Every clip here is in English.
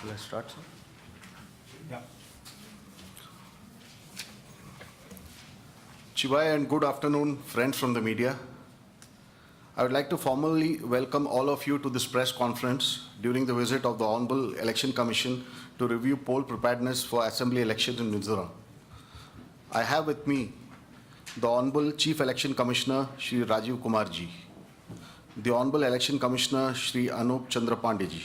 Let's start, sir. Yeah. Chivai and good afternoon, friends from the media. I would like to formally welcome all of you to this press conference during the visit of the Honorable Election Commission to review poll preparedness for Assembly elections in Mizoram. I have with me the Honorable Chief Election Commissioner, Shri Rajiv Kumar ji, the Honorable Election Commissioner, Shri Anup Chandra Pandey ji,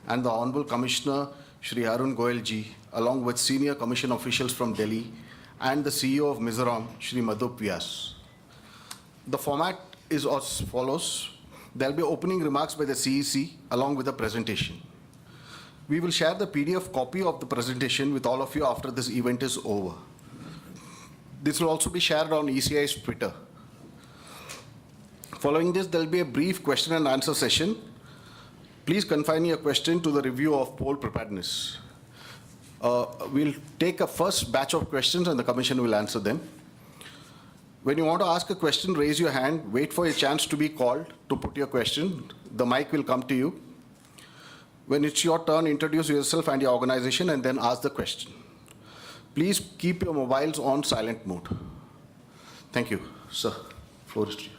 and the Honorable Commissioner, Shri Arun Goyal ji, along with senior commission officials from Delhi and the CEO of Mizoram, Shri Madhup Vyas. The format is as follows. There will be opening remarks by the CEC along with a presentation. We will share the PDF copy of the presentation with all of you after this event is over. This will also be shared on ECI's Twitter. Following this, there will be a brief question and answer session. Please confine your question to the review of poll preparedness. We'll take a first batch of questions and the Commission will answer them. When you want to ask a question, raise your hand, wait for a chance to be called to put your question. The mic will come to you. When it's your turn, introduce yourself and your organization and then ask the question. Please keep your mobiles on silent mode. Thank you. Sir, floor is to you.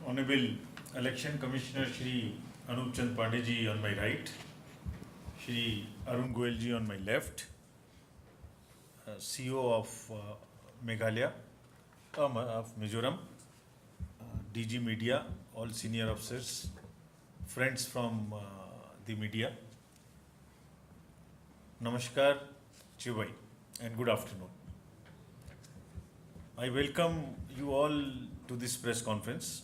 Honorable Election Commissioner Shri Anup Chandra Pandey ji on my right, Shri Arun Goyal ji on my left, CEO of Meghalaya, of Mizoram, DG Media, all senior officers, friends from the media. Namaskar, Chivai, and good afternoon. I welcome you all to this press conference.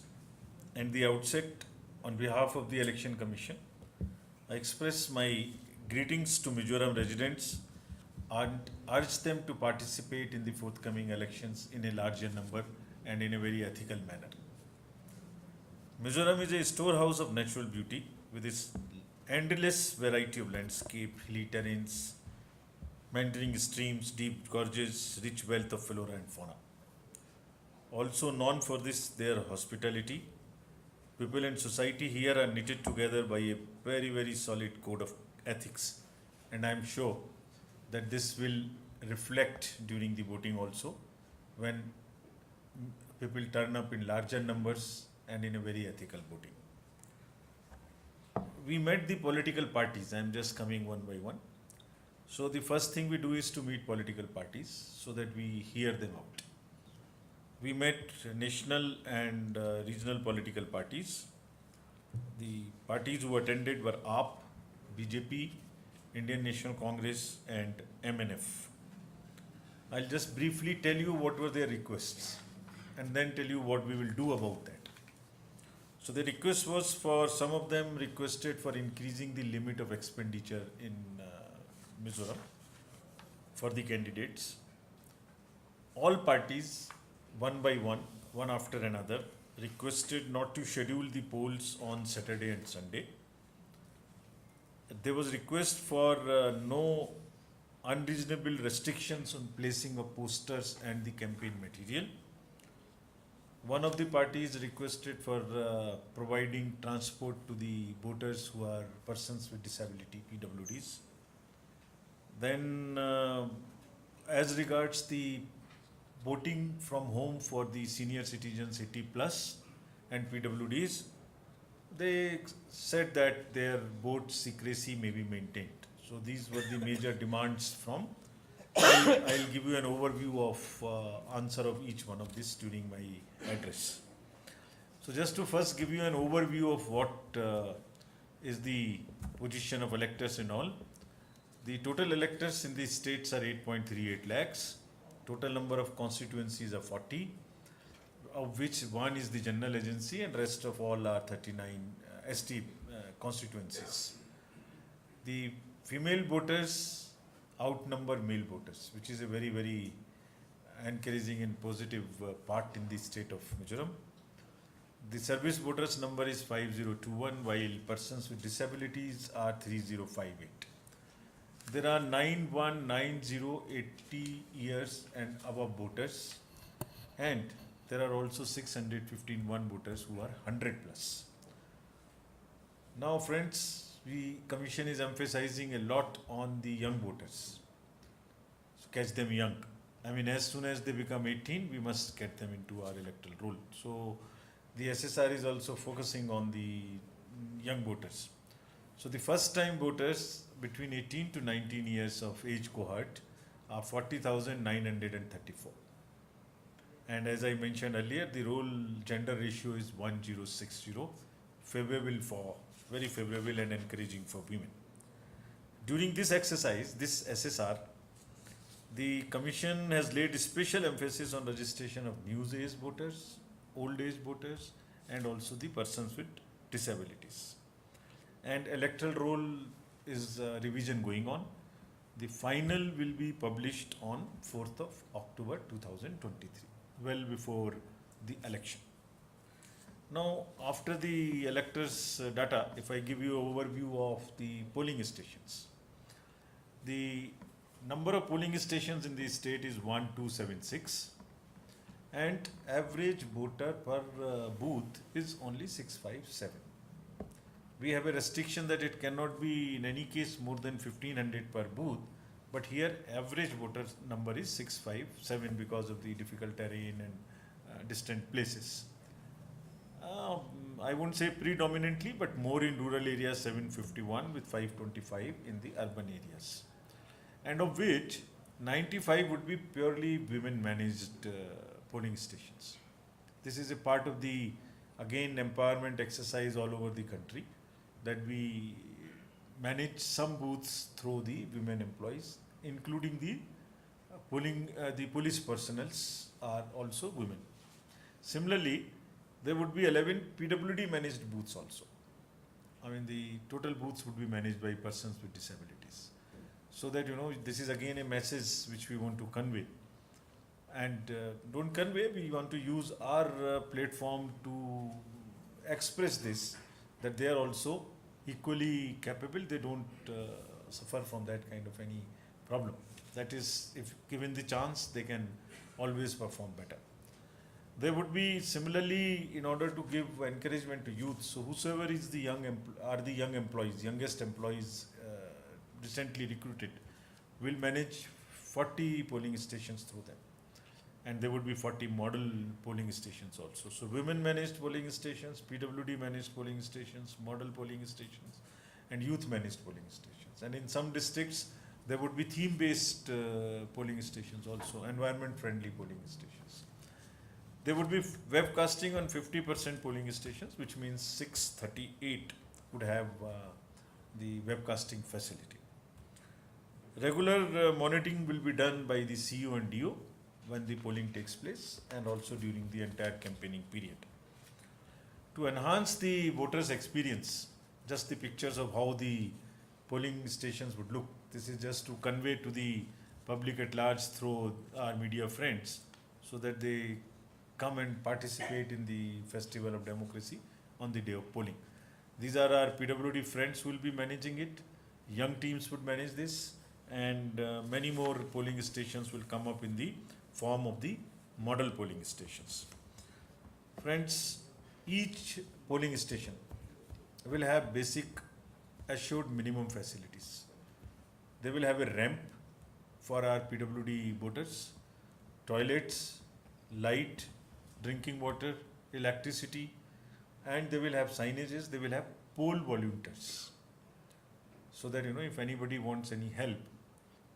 At the outset, on behalf of the Election Commission, I express my greetings to Mizoram residents and urge them to participate in the forthcoming elections in a larger number and in a very ethical manner. Mizoram is a storehouse of natural beauty with its endless variety of landscape, hilly terrains, meandering streams, deep gorges, rich wealth of flora and fauna. Also known for their hospitality. People and society here are knitted together by a very, very solid code of ethics. And I'm sure that this will reflect during the voting also when people turn up in larger numbers and in a very ethical voting. We met the political parties. I'm just coming one by one. So the first thing we do is to meet political parties so that we hear them out. We met national and regional political parties. The parties who attended were AAP, BJP, Indian National Congress and MNF. I'll just briefly tell you what were their requests and then tell you what we will do about that. So the request was for some of them requested for increasing the limit of expenditure in Mizoram for the candidates. All parties, one by one, one after another, requested not to schedule the polls on Saturday and Sunday. There was request for no unreasonable restrictions on placing of posters and the campaign material. One of the parties requested for providing transport to the voters who are persons with disability, PWDs. Then as regards the voting from home for the senior citizens 80 plus and PWDs, they said that their vote secrecy may be maintained. So these were the major demands from. I'll give you an overview of answer of each one of this during my address. So just to first give you an overview of what is the position of electors and all. The total electors in these states are 8.38 lakhs. Total number of constituencies are 40, of which one is the general agency and rest of all are 39 ST constituencies. The female voters outnumber male voters, which is a very, very encouraging and positive part in the state of Mizoram. The service voters number is 5021, while persons with disabilities are 3058. There are 919080 years and above voters, and there are also 615 voters who are 100 plus. Now, friends, the Commission is emphasizing a lot on the young voters. So catch them young. I mean, as soon as they become 18, we must get them into our electoral roll. So the SSR is also focusing on the young voters. So the first time voters between 18 to 19 years of age cohort are 40,934. And as I mentioned earlier, the role gender ratio is 1060, favorable for, very favorable and encouraging for women. During this exercise, this SSR, the Commission has laid special emphasis on registration of new age voters, old age voters, and also the persons with disabilities. And electoral roll is revision going on. The final will be published on 4th of October 2023, well before the election. Now, after the electors' data, if I give you an overview of the polling stations, the number of polling stations in the state is 1276, and average voter per booth is only 657. We have a restriction that it cannot be in any case more than 1500 per booth, but here average voter number is 657 because of the difficult terrain and distant places. I won't say predominantly, but more in rural areas 751 with 525 in the urban areas. And of which 95 would be purely women managed polling stations. This is a part of the, again, empowerment exercise all over the country, that we manage some booths through the women employees, including the the police personnels are also women. Similarly, there would be 11 PWD managed booths also. I mean, the total booths would be managed by persons with disabilities. So that, this is again a message which we want to convey. And don't convey, we want to use our platform to express this, that they are also equally capable. They don't suffer from that kind of any problem. That is, if given the chance, they can always perform better. There would be similarly, in order to give encouragement to youth, so whosoever is the young youngest employees recently recruited, will manage 40 polling stations through them. And there would be 40 model polling stations also. So women managed polling stations, PWD managed polling stations, model polling stations, and youth managed polling stations. And in some districts, there would be theme-based polling stations also, environment-friendly polling stations. There would be webcasting on 50% polling stations, which means 638 would have the webcasting facility. Regular monitoring will be done by the CO and DO when the polling takes place, and also during the entire campaigning period. To enhance the voters' experience, just the pictures of how the polling stations would look. This is just to convey to the public at large through our media friends, so that they come and participate in the festival of democracy on the day of polling. These are our PWD friends who will be managing it. Young teams would manage this, and many more polling stations will come up in the form of the model polling stations. Friends, each polling station will have basic assured minimum facilities. They will have a ramp for our PWD voters, toilets, light, drinking water, electricity, and they will have signages, they will have poll volunteers. So that, if anybody wants any help,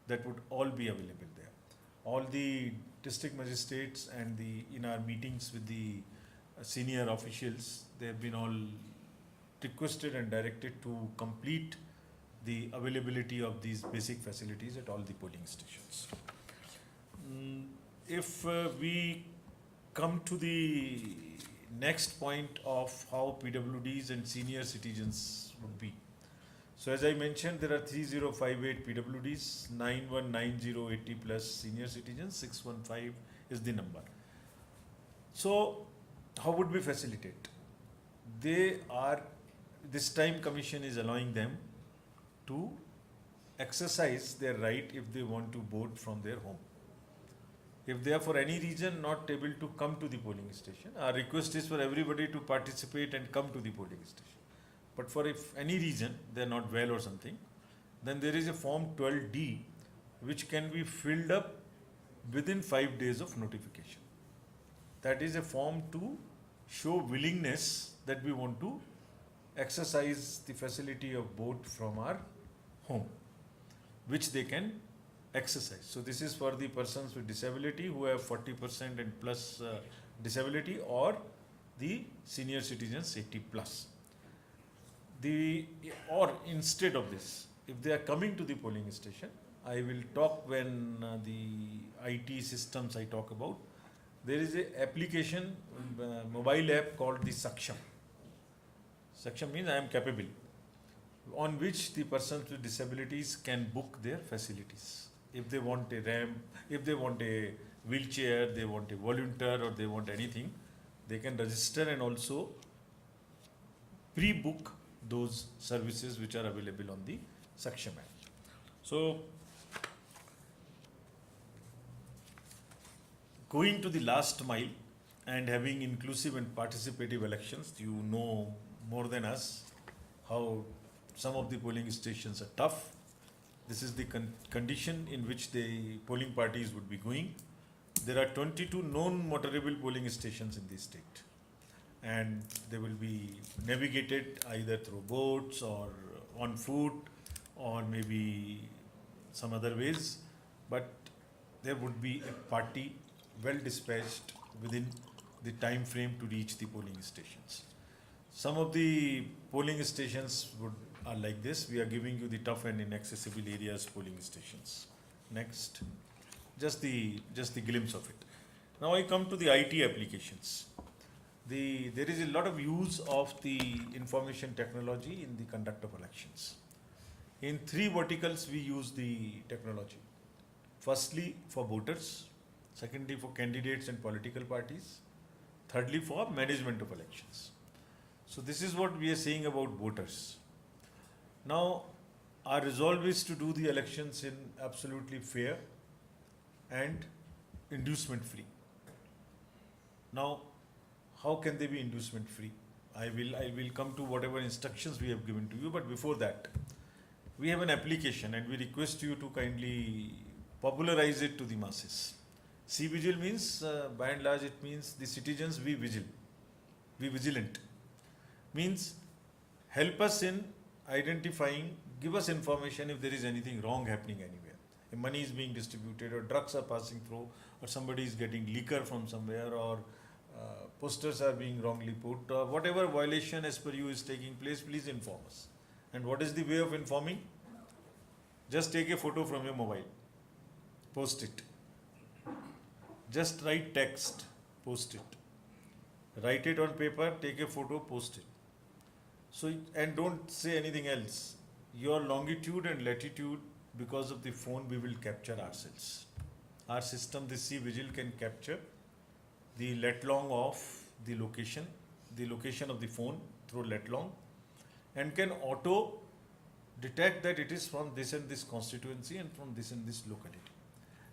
that would all be available there. All the district magistrates and in our meetings with the senior officials, they have been all requested and directed to complete the availability of these basic facilities at all the polling stations. If we come to the next point of how PWDs and senior citizens would be. So as I mentioned, there are 3058 PWDs, 919080 plus senior citizens, 615 is the number. So how would we facilitate? This time Commission is allowing them to exercise their right if they want to vote from their home. If they are for any reason not able to come to the polling station, our request is for everybody to participate and come to the polling station. but for if any reason they are not well or something, then there is a form 12D which can be filled up within 5 days of notification. That is a form to show willingness that we want to exercise the facility of vote from our home, which they can exercise. So this is for the persons with disability who have 40% and plus disability, or the senior citizens 80 plus. Or instead of this, if they are coming to the polling station, I will talk when the IT systems I talk about. There is a application, mobile app called the Saksham. Saksham means I am capable, on which the persons with disabilities can book their facilities. If they want a ramp, if they want a wheelchair, they want a volunteer, or they want anything, they can register and also pre-book those services which are available on the Saksham app. So, going to the last mile and having inclusive and participative elections, you know more than us how some of the polling stations are tough. This is the condition in which the polling parties would be going. There are 22 non-motorable polling stations in the state, and they will be navigated either through boats or on foot or maybe some other ways, but there would be a party well dispatched within the time frame to reach the polling stations. Some of the polling stations are like this. We are giving you the tough and inaccessible areas polling stations. Next, just the glimpse of it. Now I come to the IT applications. There is a lot of use of the information technology in the conduct of elections. In 3 verticals we use the technology. Firstly, for voters. Secondly, for candidates and political parties. Thirdly, for management of elections. So this is what we are saying about voters. Now, our resolve is to do the elections in absolutely fair and inducement free. Now, how can they be inducement free? I will come to whatever instructions we have given to you, but before that, we have an application and we request you to kindly popularize it to the masses. C-Vigil means, by and large, it means the citizens be vigilant. Means help us in identifying, give us information if there is anything wrong happening anywhere. If money is being distributed, or drugs are passing through, or somebody is getting liquor from somewhere, or posters are being wrongly put, or whatever violation as per you is taking place, please inform us. And what is the way of informing? Just take a photo from your mobile, post it. Just write text, post it. Write it on paper, take a photo, post it. So, and don't say anything else. Your longitude and latitude, because of the phone, we will capture ourselves. Our system, the C-Vigil, can capture the lat-long of the location of the phone through lat-long, and can auto detect that it is from this and this constituency and from this and this locality.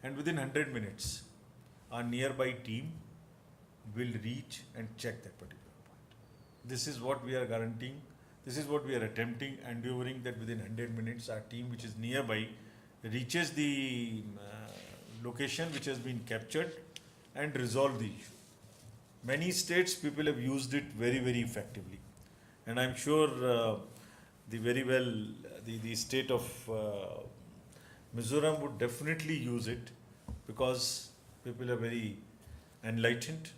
And within 100 minutes, our nearby team will reach and check that particular point. This is what we are guaranteeing. This is what we are attempting, enduring, that within 100 minutes our team which is nearby reaches the location which has been captured and resolve the issue. Many states people have used it very, very effectively, and I'm sure the state of Mizoram would definitely use it, because people are very enlightened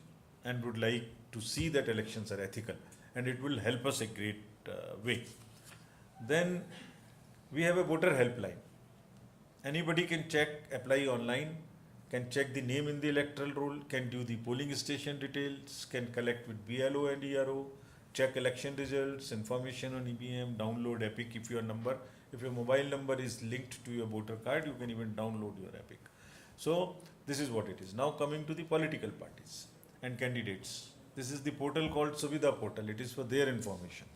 and would like to see that elections are ethical, and it will help us a great way. Then we have a voter helpline. Anybody can check, apply online, can check the name in the electoral roll, can do the polling station details, can collect with BLO and ERO, check election results, information on EVM, download EPIC if your mobile number is linked to your voter card, you can even download your EPIC. So this is what it is. Now coming to the political parties and candidates. This is the portal called Suvidha portal. It is for their information,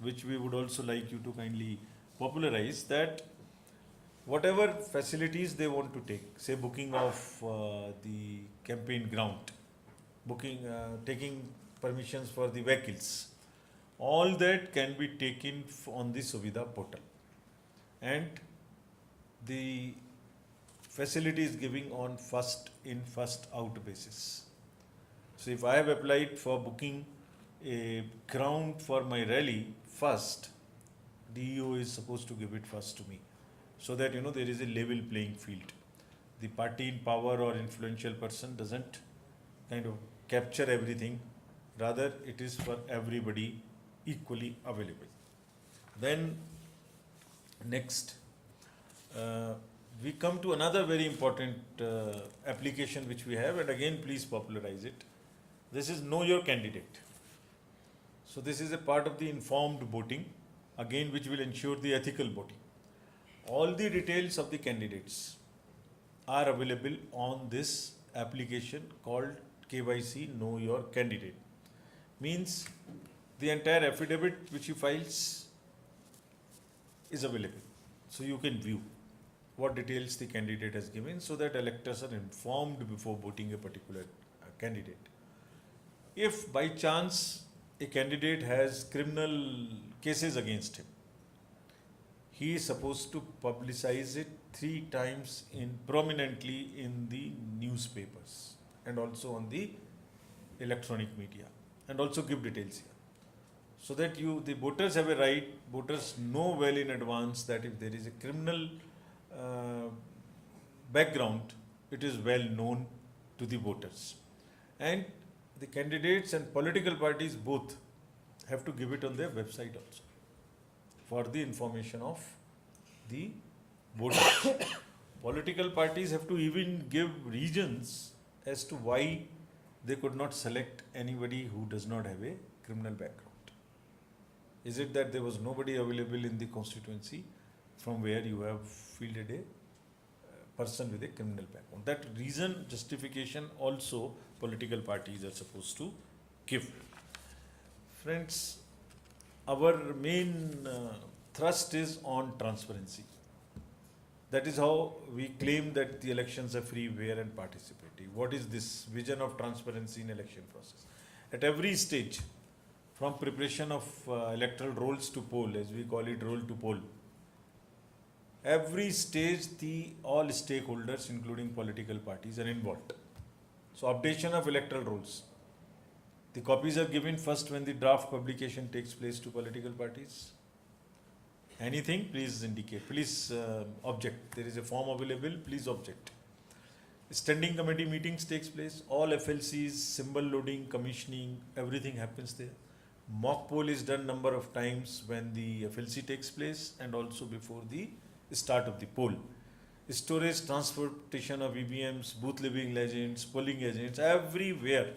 which we would also like you to kindly popularize, that whatever facilities they want to take, say booking of the campaign ground, taking permissions for the vehicles, All that can be taken on the Suvidha portal. And the facility is giving on first in, first out basis. So if I have applied for booking a ground for my rally first, DEO is supposed to give it first to me, so that there is a level playing field. The party in power or influential person doesn't kind of capture everything, rather it is for everybody equally available. Then next, we come to another very important application which we have, and again please popularize it. This is Know Your Candidate. So this is a part of the informed voting, again which will ensure the ethical voting. All the details of the candidates are available on this application called KYC Know Your Candidate. Means the entire affidavit which he files is available. So you can view what details the candidate has given, so that electors are informed before voting a particular candidate. If by chance a candidate has criminal cases against him, he is supposed to publicize it 3 times prominently in the newspapers and also on the electronic media, and also give details here, so that the voters have a right. Voters know well in advance that if there is a criminal background, it is well known to the voters. And the candidates and political parties both have to give it on their website also, for the information of the voters. Political parties have to even give reasons as to why they could not select anybody who does not have a criminal background. Is it that there was nobody available in the constituency from where you have fielded a person with a criminal background? That reason, justification also political parties are supposed to give. Friends, our main thrust is on transparency. That is how we claim that the elections are free, fair and participatory. What is this vision of transparency in election process? At every stage, from preparation of electoral rolls to poll, as we call it, roll to poll, every stage all stakeholders, including political parties, are involved. So updation of electoral rolls. The copies are given first when the draft publication takes place to political parties. Anything, please indicate. Please object. There is a form available, please object. Standing committee meetings takes place. All FLCs, symbol loading, commissioning, everything happens there. Mock poll is done number of times when the FLC takes place and also before the start of the poll. Storage, transportation of EVMs, booth living legends, polling agents, everywhere.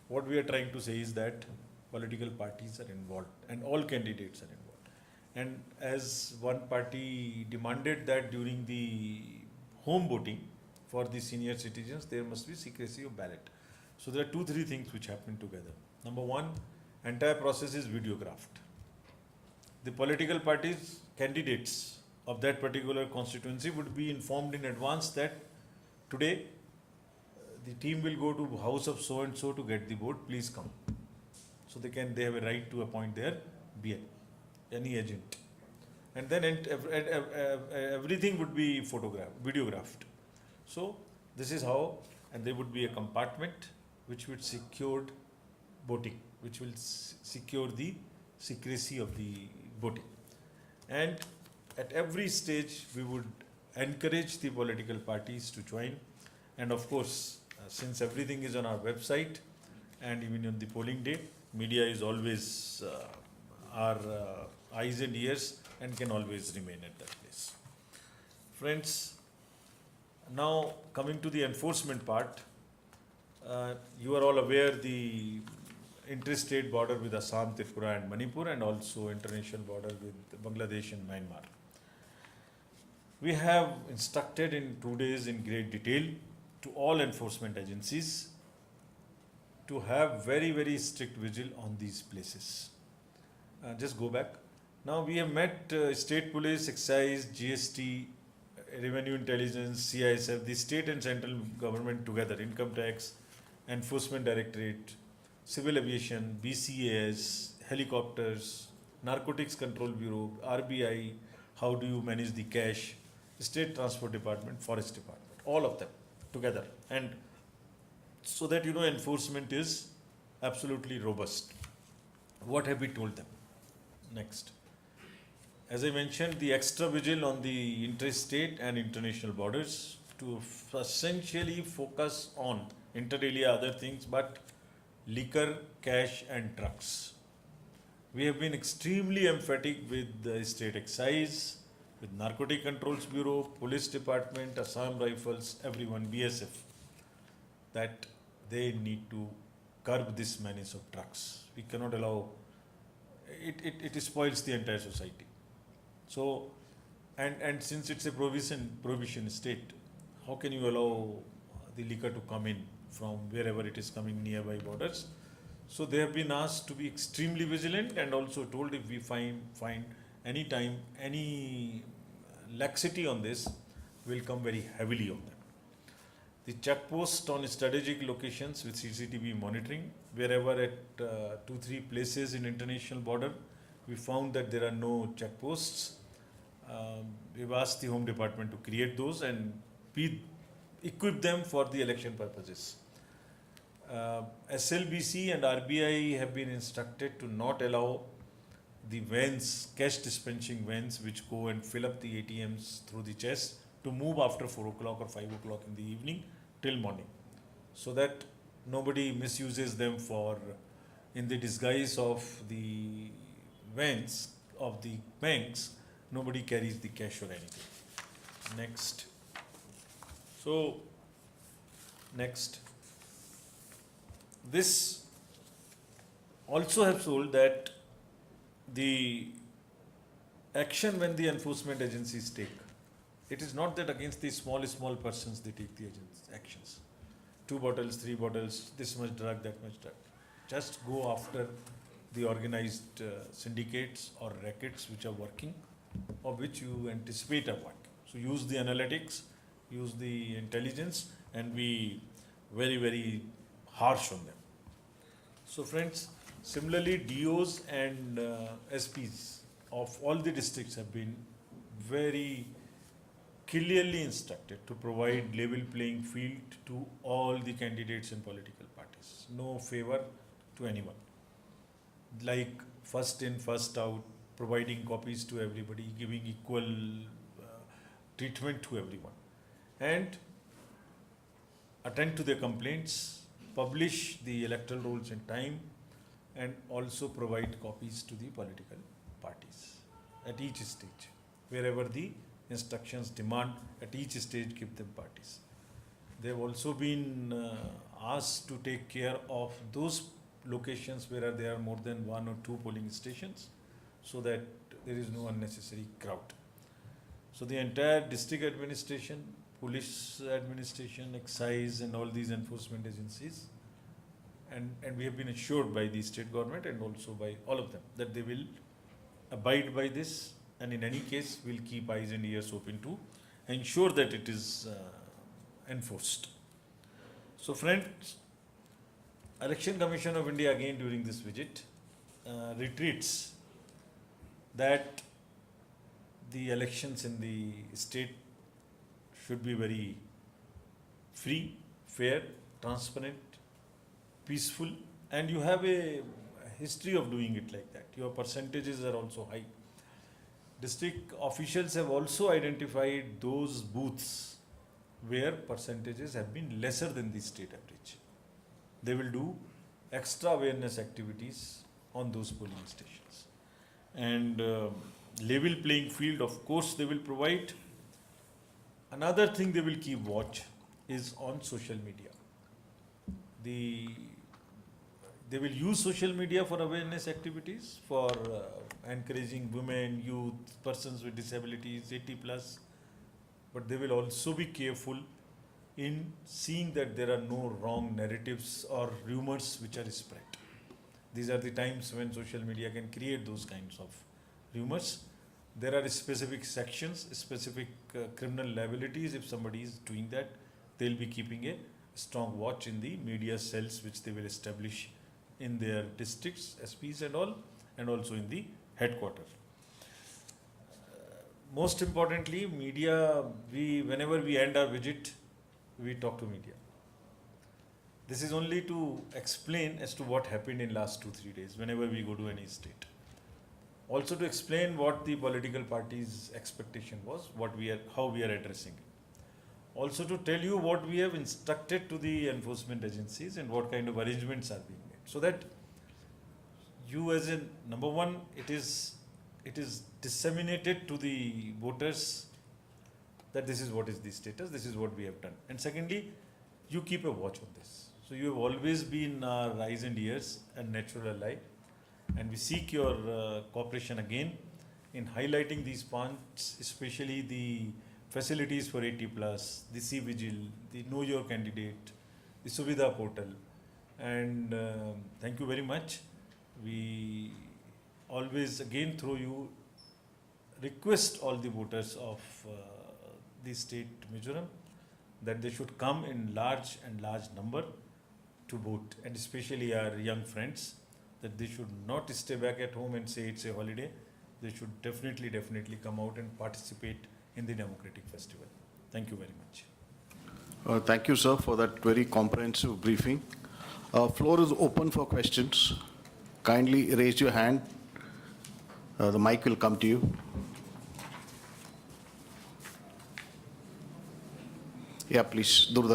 What we are trying to say is that political parties are involved and all candidates are involved. And as one party demanded that during the home voting for the senior citizens, there must be secrecy of ballot. So there are 2-3 things which happen together. Number one, entire process is videographed. The political parties, candidates of that particular constituency would be informed in advance that today the team will go to house of so and so to get the vote, please come. So they have a right to appoint their BL, any agent. And then everything would be videographed. So this is how, and there would be a compartment which would secure voting, which will secure the secrecy of the voting. And at every stage, we would encourage the political parties to join. And of course, since everything is on our website and even on the polling day, media is always our eyes and ears and can always remain at that place. Friends, now coming to the enforcement part, you are all aware the interstate border with Assam, Tripura and Manipur, and also international border with Bangladesh and Myanmar. We have instructed in 2 days in great detail to all enforcement agencies to have very, very strict vigil on these places. Just go back. Now we have met state police, excise, GST, revenue intelligence, CISF, the state and central government together, income tax, enforcement directorate, civil aviation, BCAS, helicopters, Narcotics Control Bureau, RBI, how do you manage the cash, State Transport Department, Forest Department, all of them together. And so that enforcement is absolutely robust. What have we told them? Next. As I mentioned, the extra vigil on the interstate and international borders to essentially focus on inter alia other things, but liquor, cash and drugs. We have been extremely emphatic with the state excise, with Narcotic Controls Bureau, Police Department, Assam Rifles, everyone, BSF, that they need to curb this menace of drugs. We cannot allow it spoils the entire society. So, and since it's a prohibition state, how can you allow the liquor to come in from wherever it is coming, nearby borders? So they have been asked to be extremely vigilant, and also told if we find any time any laxity on this, will come very heavily on them. The checkpost on strategic locations with CCTV monitoring, wherever at 2-3 places in international border, we found that there are no checkposts. We've asked the Home Department to create those and equip them for the election purposes. SLBC and RBI have been instructed to not allow the vans, cash dispensing vans, which go and fill up the ATMs through the chest, to move after 4 o'clock or 5 o'clock in the evening till morning, so that nobody misuses them for, in the disguise of the vans of the banks, nobody carries the cash or anything. Next. So, next. This also have told that the action when the enforcement agencies take, it is not that against the small persons they take the actions. 2 bottles, 3 bottles, this much drug, that much drug. Just go after the organized syndicates or rackets which are working, or which you anticipate are working. So use the analytics, use the intelligence, and be very, very harsh on them. So friends, similarly DOs and SPs of all the districts have been very clearly instructed to provide level playing field to all the candidates in political parties. No favor to anyone. Like first in, first out, providing copies to everybody, giving equal treatment to everyone. And attend to their complaints, publish the electoral rolls in time, and also provide copies to the political parties at each stage. Wherever the instructions demand, at each stage give them parties. They have also been asked to take care of those locations where there are more than 1 or 2 polling stations, so that there is no unnecessary crowd. So the entire district administration, police administration, excise and all these enforcement agencies, and we have been assured by the state government and also by all of them that they will abide by this, and in any case will keep eyes and ears open to ensure that it is enforced. So friends, Election Commission of India again during this visit retreats that the elections in the state should be very free, fair, transparent, peaceful, and you have a history of doing it like that. Your percentages are also high. District officials have also identified those booths where percentages have been lesser than the state average. They will do extra awareness activities on those polling stations. And level playing field, of course, they will provide. Another thing they will keep watch is on social media. They will use social media for awareness activities, for encouraging women, youth, persons with disabilities, 80+, but they will also be careful in seeing that there are no wrong narratives or rumors which are spread. These are the times when social media can create those kinds of rumors. There are specific sections, specific criminal liabilities. If somebody is doing that, they'll be keeping a strong watch in the media cells which they will establish in their districts, SPs and all. and also in the headquarters. Most importantly, media, whenever we end our visit, we talk to media. This is only to explain as to what happened in last 2-3 days whenever we go to any state. Also to explain what the political party's expectation was, how we are addressing it. Also to tell you what we have instructed to the enforcement agencies and what kind of arrangements are being made. So that you as in, number one, it is disseminated to the voters that this is what is the status, this is what we have done. And secondly, you keep a watch on this. So you have always been our eyes and ears and natural ally, and we seek your cooperation again in highlighting these points, especially the facilities for 80+, the C-Vigil, the Know Your Candidate, the Suvidha portal. And thank you very much. We always again through you request all the voters of the state Mizoram that they should come in large number to vote, and especially our young friends, that they should not stay back at home and say it's a holiday. They should definitely come out and participate in the democratic festival. Thank you very much. Thank you, sir, for that very comprehensive briefing. Floor is open for questions. Kindly raise your hand. The mic will come to you. Yeah, please. Durda.